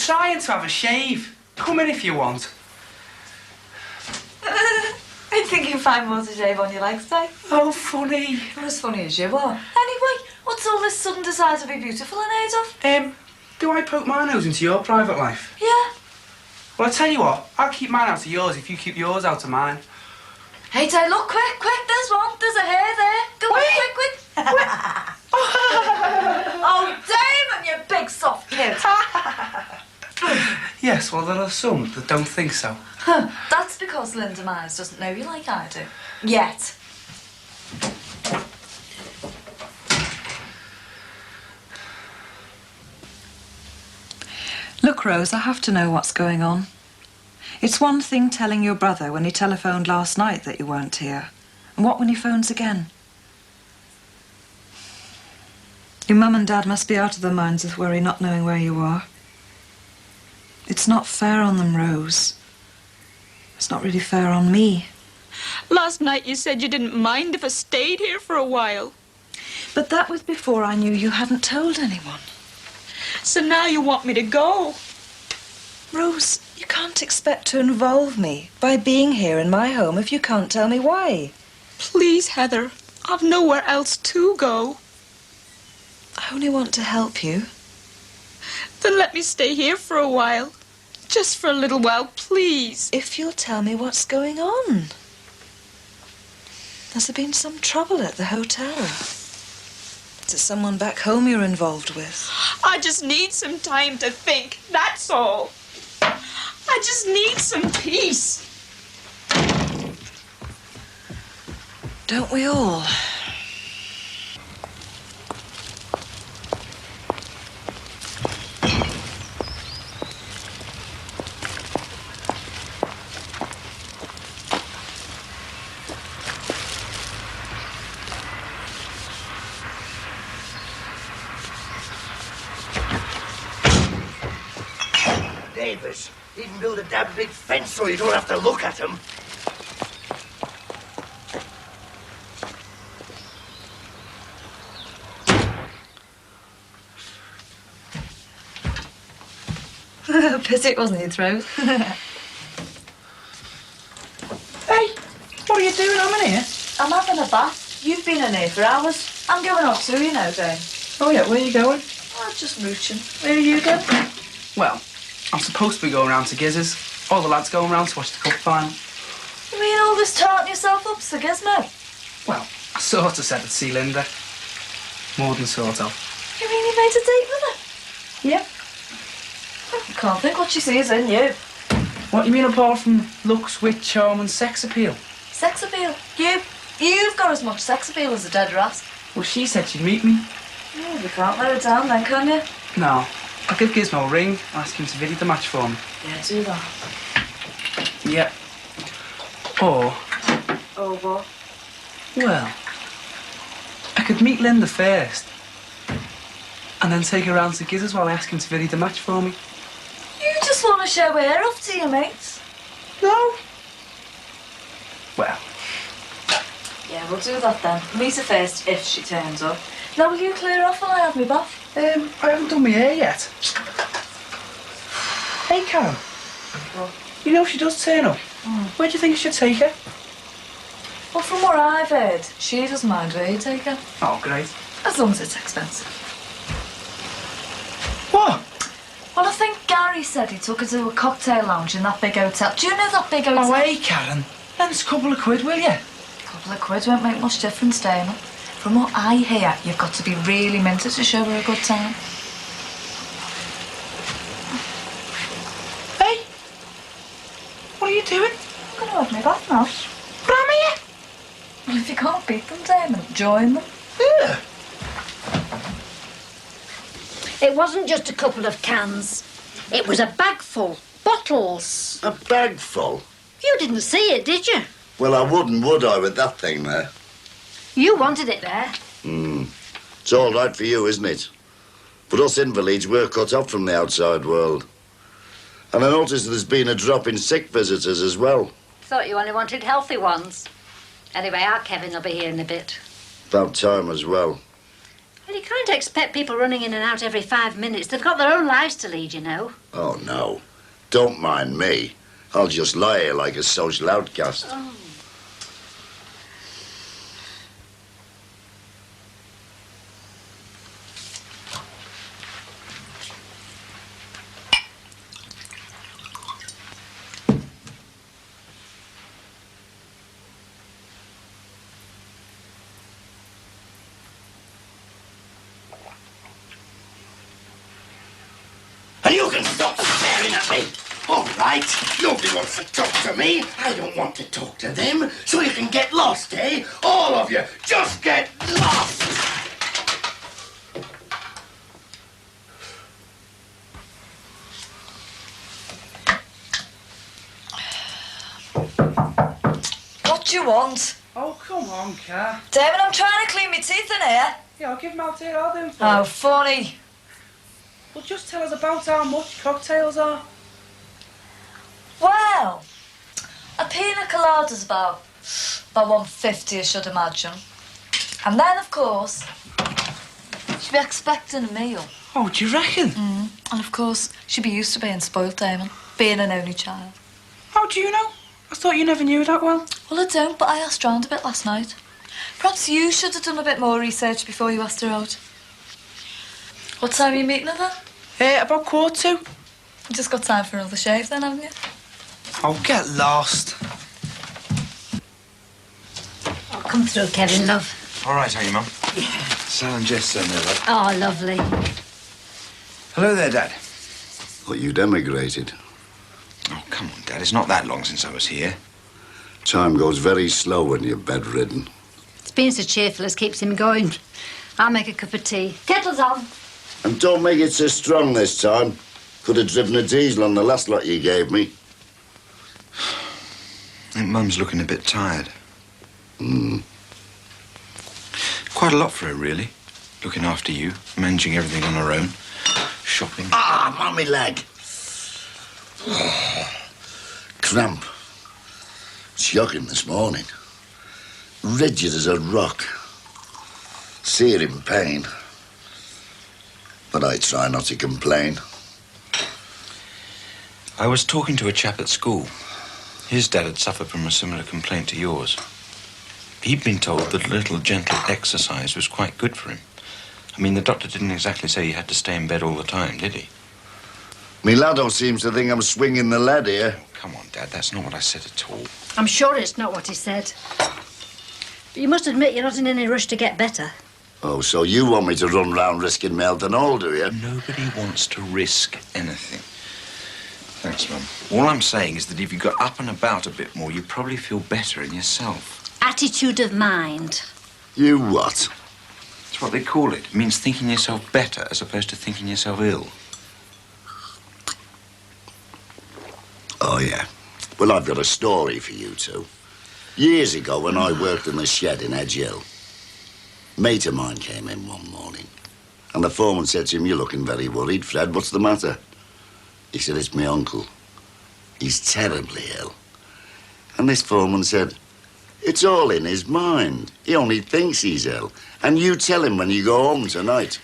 trying to have a shave. Come in if you want. I think you'll find more to shave on your legs, Dave. Oh, funny. You're as funny as you are. Anyway, what's all this sudden desire to be beautiful in aid of? Do I poke my nose into your private life? Yeah. Well, I tell you what, I'll keep mine out of yours if you keep yours out of mine. Hey, Dave, look, quick, there's one. There's a hair there. Go on, quick. Oh, Damon, you big soft kid. Yes, well, there are some that don't think so. That's because Linda Myers doesn't know you like I do. Yet. Look, Rose, I have to know what's going on. It's one thing telling your brother when he telephoned last night that you weren't here. And what when he phones again? Your mum and dad must be out of their minds with worry not knowing where you are. It's not fair on them, Rose. It's not really fair on me. Last night you said you didn't mind if I stayed here for a while. But that was before I knew you hadn't told anyone. So now you want me to go. Rose, you can't expect to involve me by being here in my home if you can't tell me why. Please, Heather. I've nowhere else to go. I only want to help you. Then let me stay here for a while. Just for a little while, please. If you'll tell me what's going on. Has there been some trouble at the hotel? Is it someone back home you're involved with? I just need some time to think, that's all. I just need some peace. Don't we all? Davis, even build a damn big fence so you don't have to look at them. Pity it wasn't your throat. Hey, what are you doing? I'm in here. I'm having a bath. You've been in here for hours. I'm going up too, you know, Dave. Oh, yeah, where are you going? I'm just mooching. Where are you going? Well, I'm supposed to be going round to Gizz's. All the lads going round to watch the cup final. You mean all this tarting yourself up to Gizmo? Well, I sort of said I'd see Linda. More than sort of. You mean you made a date with her? Yeah. I can't think what she sees in you. What you mean apart from looks, wit, charm and sex appeal? Sex appeal? You've got as much sex appeal as a dead rat. Well, she said she'd meet me. Oh, you can't let her down then, can you? No. I'll give Gizmo a ring and ask him to video the match for me. Yeah, do that. Yeah. Or, Oh, what? well, I could meet Linda first and then take her round to Gizz's while I ask him to video the match for me. You just want to show her off to your mates? No. Well. Yeah, we'll do that then. Meet her first if she turns up. Now will you clear off while I have my bath? I haven't done my hair yet. Hey, Karen. What? You know if she does turn up, where do you think I should take her? Well, from what I've heard, she doesn't mind where you take her. Oh, great. As long as it's expensive. What? Well, I think Gary said he took her to a cocktail lounge in that big hotel. Do you know that big hotel? Oh, hey, Karen. Lend us a couple of quid, will you? A couple of quid won't make much difference, Damon. From what I hear, you've got to be really minted to show her a good time. Hey! What are you doing? I'm going to have my bath now. But I'm here. Well, if you can't beat them, Damon, join them. Yeah. It wasn't just a couple of cans. It was a bag full. Bottles. A bag full? You didn't see it, did you? Well, I wouldn't, would I, with that thing there? You wanted it there. It's all right for you, isn't it? But us invalids, we're cut off from the outside world. And I noticed there's been a drop in sick visitors as well. Thought you only wanted healthy ones. Anyway, our Kevin will be here in a bit. About time as well. Well, you can't expect people running in and out every 5 minutes. They've got their own lives to lead, you know. Oh, no. Don't mind me. I'll just lie here like a social outcast. Oh. And you can stop staring at me. All right, nobody wants to talk to me. I don't want to talk to them. So you can get lost, eh? All of you, just get lost. What do you want? Oh, come on, Car. David, I'm trying to clean my teeth in here. Yeah, I'll give him out here. I'll do it for Oh, you. funny. Well, just tell us about how much cocktails are. Well, a pina colada's about 150, I should imagine. And then, of course, she'll be expecting a meal. Oh, do you reckon? And of course, she'll be used to being spoilt, Damon, being an only child. How do you know? I thought you never knew that well. Well, I don't, but I asked round a bit last night. Perhaps you should have done a bit more research before you asked her out. What time are you meeting her then? About 1:45. You just got time for another shave then, haven't you? Oh, get lost. Oh, come through, Kevin, love. All right, are you, Mum? Sal and Jess are there, love. Oh, lovely. Hello there, Dad. Well, you'd emigrated. Oh, come on, Dad. It's not that long since I was here. Time goes very slow when you're bedridden. It's being so cheerful as keeps him going. I'll make a cup of tea. Kettle's on. And don't make it so strong this time. Could have driven a diesel on the last lot you gave me. I think Mum's looking a bit tired. Hmm. Quite a lot for her, really. Looking after you, managing everything on her own, shopping. Ah, mummy leg. Cramp. Shocking this morning. Rigid as a rock. Searing pain. But I try not to complain. I was talking to a chap at school. His dad had suffered from a similar complaint to yours. He'd been told that a little gentle exercise was quite good for him. I mean, the doctor didn't exactly say he had to stay in bed all the time, did he? Me laddo seems to think I'm swinging the lead here. Come on, Dad, that's not what I said at all. I'm sure it's not what he said. But you must admit you're not in any rush to get better. Oh, so you want me to run round risking my health and all, do you? Nobody wants to risk anything. Thanks, Mum. All I'm saying is that if you got up and about a bit more, you'd probably feel better in yourself. Attitude of mind. You what? That's what they call it. It means thinking yourself better as opposed to thinking yourself ill. Oh, yeah. Well, I've got a story for you two. Years ago, when I worked in the shed in Edge Hill, a mate of mine came in one morning, and the foreman said to him, "You're looking very worried, Fred. What's the matter?" He said, "It's my uncle. He's terribly ill." And this foreman said, "It's all in his mind. He only thinks he's ill. And you tell him when you go home tonight."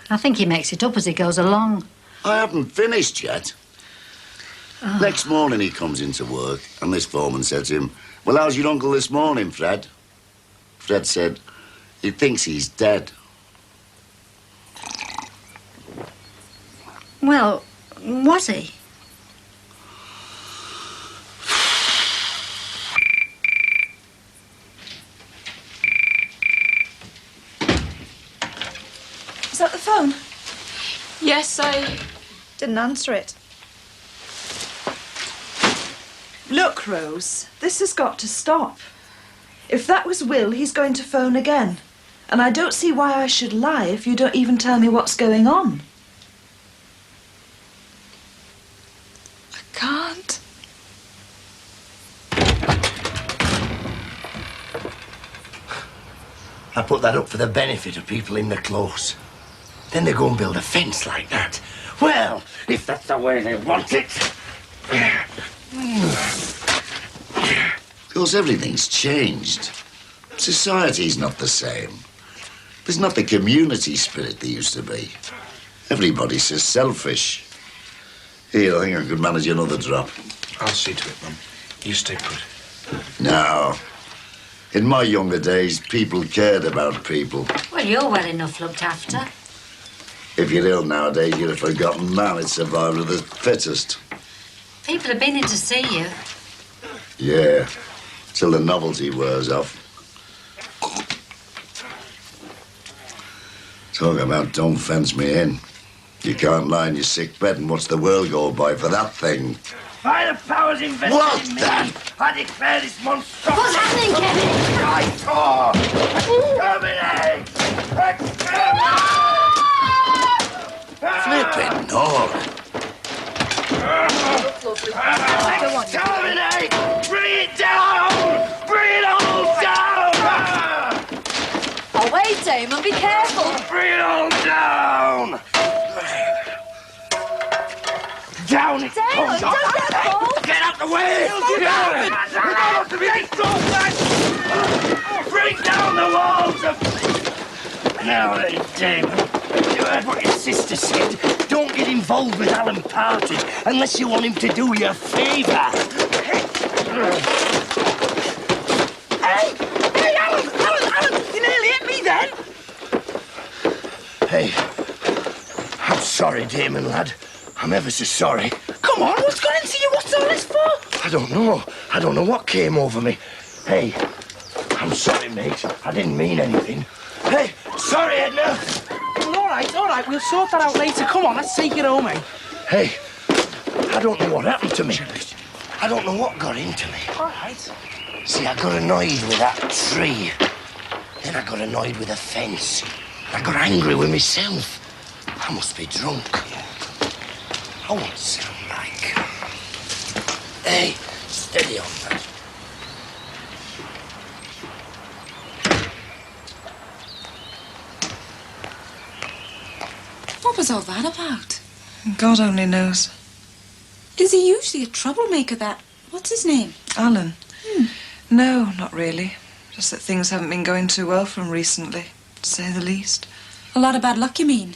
I think he makes it up as he goes along. I haven't finished yet. Next morning he comes into work, and this foreman said to him, "Well, how's your uncle this morning, Fred?" Fred said, "He thinks he's dead." Well, was he? Is that the phone? Yes, I... Didn't answer it. Look, Rose, this has got to stop. If that was Will, he's going to phone again. And I don't see why I should lie if you don't even tell me what's going on. I can't. I put that up for the benefit of people in the close. Then they go and build a fence like that. Well, if that's the way they want it. Of course, everything's changed. Society's not the same. There's not the community spirit there used to be. Everybody's so selfish. Here, I think I could manage another drop. I'll see to it, Mum. You stay put. No. In my younger days, people cared about people. Well, you're well enough looked after. If you're ill nowadays, you're a forgotten man. It's survival of the fittest. People have been in to see you. Yeah, till the novelty wears off. Talk about don't fence me in. You can't lie in your sick bed and watch the world go by for that thing. By the powers invested What in me, then? I declare this monstrosity. What's happening, Kevin? Flippin' Nora. Exterminate! Bring it down! Bring it all down! Oh, wait, Damon, be careful. Bring it all down! Down it comes! don't get involved. Get out the way! Bring down the walls! Now then, Damon, you heard what your sister said. Don't get involved with Alan Party unless you want him to do you a favour. Hey, Alan, you nearly hit me then. Hey, I'm sorry, Damon, lad. I'm ever so sorry. Come on, what's got into you? What's all this for? I don't know. I don't know what came over me. Hey, I'm sorry, mate. I didn't mean anything. Hey, sorry, Edna. All right, we'll sort that out later. Come on, let's take it home, mate. Hey, I don't know what happened to me. I don't know what got into me. All right. See, I got annoyed with that tree. Then I got annoyed with the fence. I got angry with myself. I must be drunk. I won't sound like... Hey, steady on that. What was all that about? God only knows. Is he usually a troublemaker, that... What's his name? Alan? No, not really. Just that things haven't been going too well for him recently, to say the least. A lot of bad luck, you mean?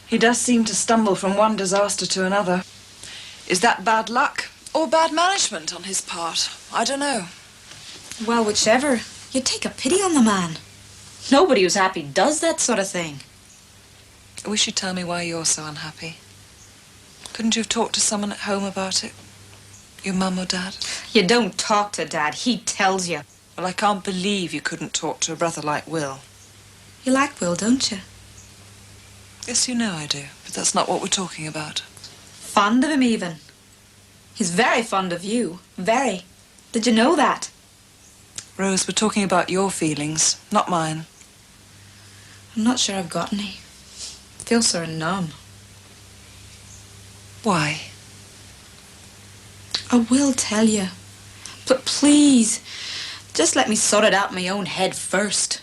He does seem to stumble from one disaster to another. Is that bad luck or bad management on his part? I don't know. Well, whichever. You'd take a pity on the man. Nobody who's happy does that sort of thing. I wish you'd tell me why you're so unhappy. Couldn't you have talked to someone at home about it? Your mum or dad? You don't talk to Dad. He tells you. Well, I can't believe you couldn't talk to a brother like Will. You like Will, don't you? Yes, you know I do, but that's not what we're talking about. Fond of him, even. He's very fond of you. Very. Did you know that? Rose, we're talking about your feelings, not mine. I'm not sure I've got any. I feel sort of numb. Why? I will tell you. But please, just let me sort it out in my own head first.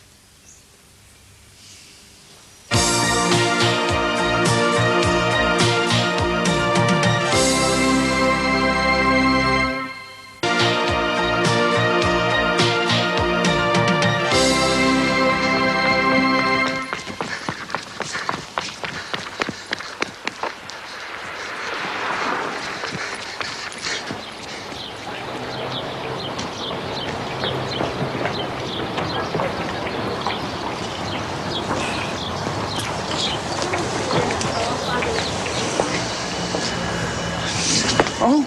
Oh,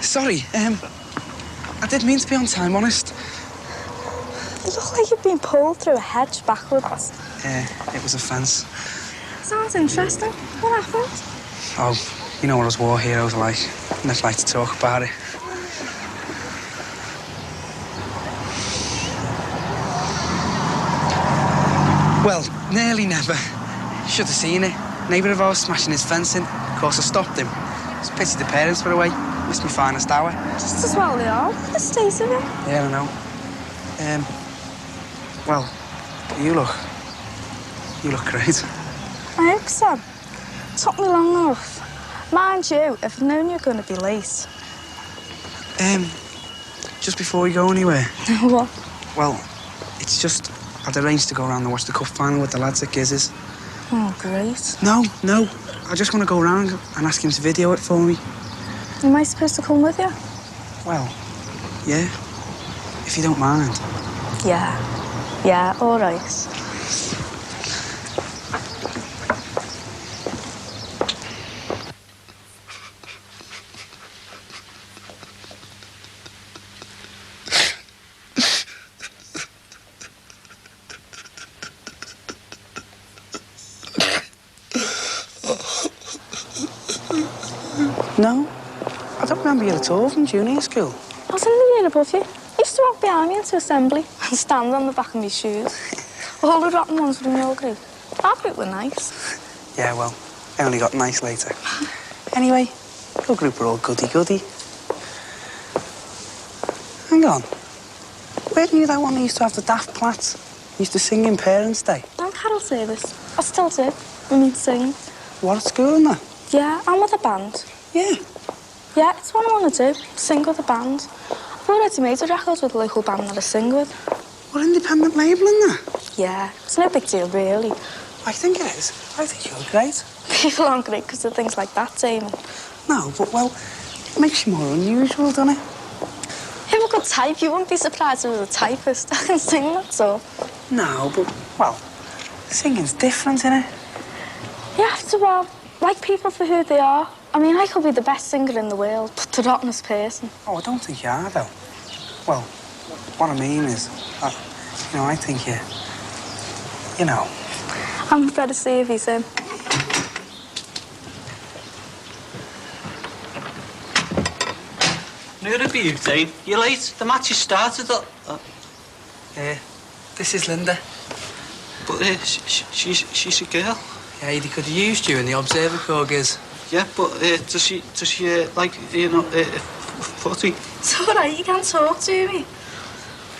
sorry. I didn't mean to be on time, honest. You look like you've been pulled through a hedge backwards. It was a fence. Sounds interesting. What happened? Oh, you know what us war heroes are like. Never like to talk about it. Well, nearly never. Should have seen it. Neighbour of ours smashing his fence in. Of course, I stopped him. It's a pity the parents were away. Missed my finest hour. Just as well they are. The state of it. Yeah, I know. Well, you look great. I hope so. Took me long enough. Mind you, if I'd known you were going to be late. Just before we go anywhere. What? Well, it's just I'd arranged to go around and watch the cup final with the lads at Giz's. Oh, great. No. I just want to go around and ask him to video it for me. Am I supposed to come with you? Well, yeah. If you don't mind. Yeah, all right. No, I don't remember you at all from junior school. I was in the year above you. I used to walk behind me into assembly and stand on the back of my shoes. All the rotten ones were in your group. Our group were nice. Yeah, well, I only got nice later. Anyway, your group were all goody-goody. Hang on. Weren't you that one who used to have the daft plats? Used to sing in Parents' Day? I'm carol service. I still do. We need to sing. What, at school and that? Yeah, I'm with a band. Yeah. Yeah, it's what I want to do. Sing with a band. I've already made a record with a local band that I sing with. What independent label in that? Yeah, it's no big deal, really. I think it is. I think you're great. People aren't great because of things like that, Damon. No, but, well, it makes you more unusual, doesn't it? If I could type, you wouldn't be surprised I was a typist. I can sing, that's all. No, but, well, singing's different, innit? You have to, like people for who they are. I mean, I could be the best singer in the world, but the rottenest person. Oh, I don't think you are, though. Well, what I mean is, I think you know. I'm afraid to see if he's in. New to you, Dave. You're late. The match has started. This is Linda. But she's a girl. Yeah, he could have used you in the Observer Corps, Giz. Yeah, but does she like, footy? It's all right, you can't talk to me.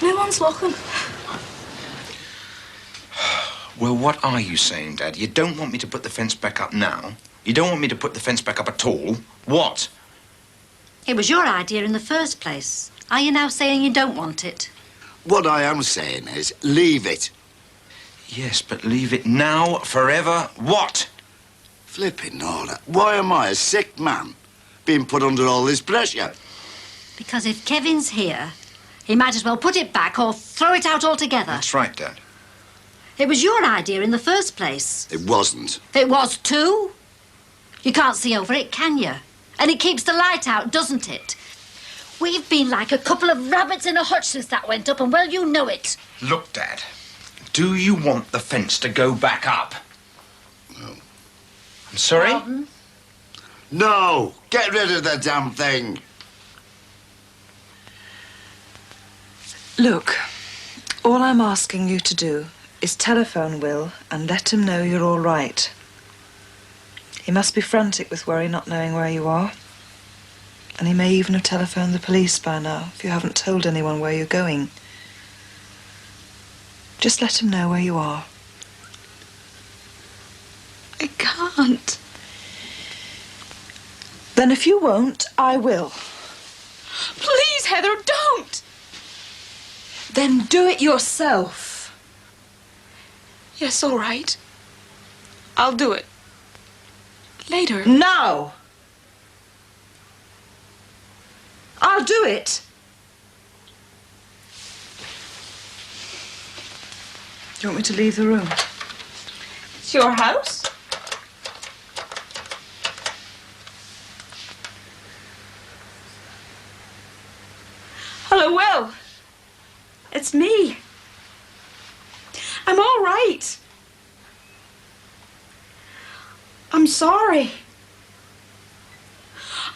No one's looking. Well, what are you saying, Dad? You don't want me to put the fence back up now? You don't want me to put the fence back up at all? What? It was your idea in the first place. Are you now saying you don't want it? What I am saying is, leave it. Yes, but leave it now, forever, what? Flipping Nora, why am I, a sick man, being put under all this pressure? Because if Kevin's here, he might as well put it back or throw it out altogether. That's right, Dad. It was your idea in the first place. It wasn't. It was too. You can't see over it, can you? And it keeps the light out, doesn't it? We've been like a couple of rabbits in a hutch since that went up, and well, you know it. Look, Dad, do you want the fence to go back up? No. I'm sorry? Pardon? No! Get rid of the damn thing! Look, all I'm asking you to do is telephone Will and let him know you're all right. He must be frantic with worry not knowing where you are. And he may even have telephoned the police by now if you haven't told anyone where you're going. Just let him know where you are. I can't. Then if you won't, I will. Please, Heather, don't! Then do it yourself. Yes, all right. I'll do it. Later. Now! I'll do it. Do you want me to leave the room? It's your house. Hello, Will. It's me. I'm all right. I'm sorry.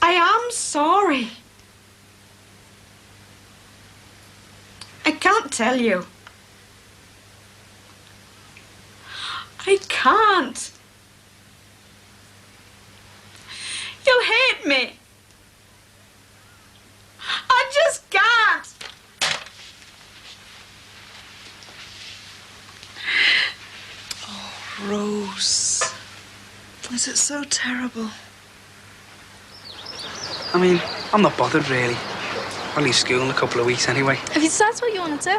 I am sorry. I can't tell you. I can't. You'll hate me. I just can't. Rose. Is it so terrible? I mean, I'm not bothered, really. I'll leave school in a couple of weeks anyway. Have you decided what you want to do?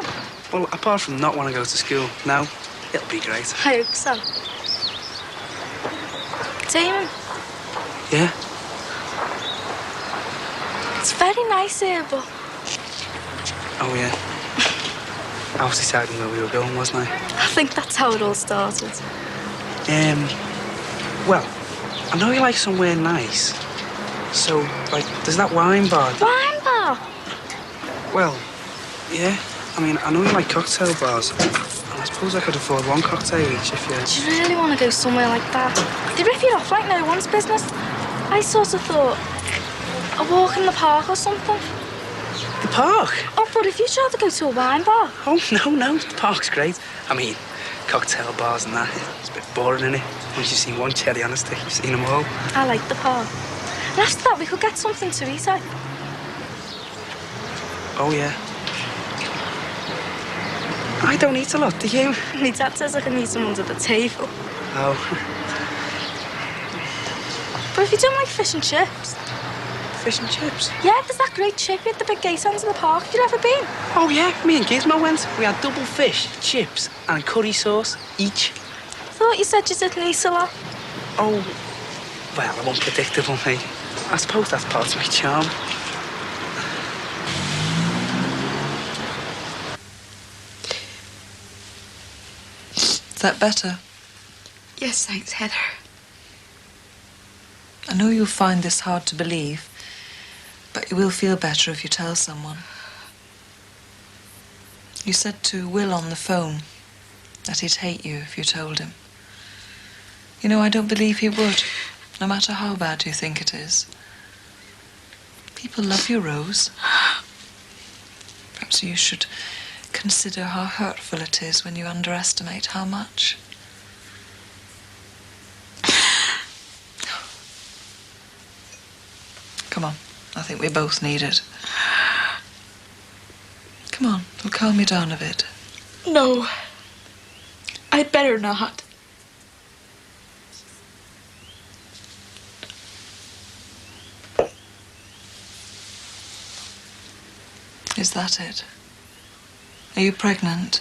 Well, apart from not want to go to school, no, it'll be great. I hope so. Damon, Yeah? it's very nice here, but Oh, yeah. I was deciding where we were going, wasn't I? I think that's how it all started. Well, I know you like somewhere nice. So, like, there's that wine bar. Wine bar? Well, yeah. I mean, I know you like cocktail bars. And I suppose I could afford one cocktail each if you... Do you really want to go somewhere like that? They rip you off like no one's business. I sort of thought a walk in the park or something. The park? Oh, but if you'd rather go to a wine bar. Oh, no, the park's great. I mean, cocktail bars and that, it's a bit boring, isn't it? Once you've seen one cherry on a stick, you've seen them all. I like the park. And after that, we could get something to eat, Oh, yeah. I don't eat a lot, do you? My dad says I can eat them under the table. Oh. But if you don't like fish and chips... Fish and chips? Yeah, there's that great chippy at the big gate end of the park. Have you ever been? Oh, yeah. Me and Gizmo went. We had double fish, chips and curry sauce each. I thought you said you didn't eat a lot. Oh, well, I'm unpredictable, mate. I suppose that's part of my charm. Is that better? Yes, thanks, Heather. I know you'll find this hard to believe, but you will feel better if you tell someone. You said to Will on the phone that he'd hate you if you told him. You know, I don't believe he would, no matter how bad you think it is. People love you, Rose. Perhaps you should consider how hurtful it is when you underestimate how much. Come on, I think we both need it. Come on, it'll calm you down a bit. No. I'd better not. Is that it? Are you pregnant?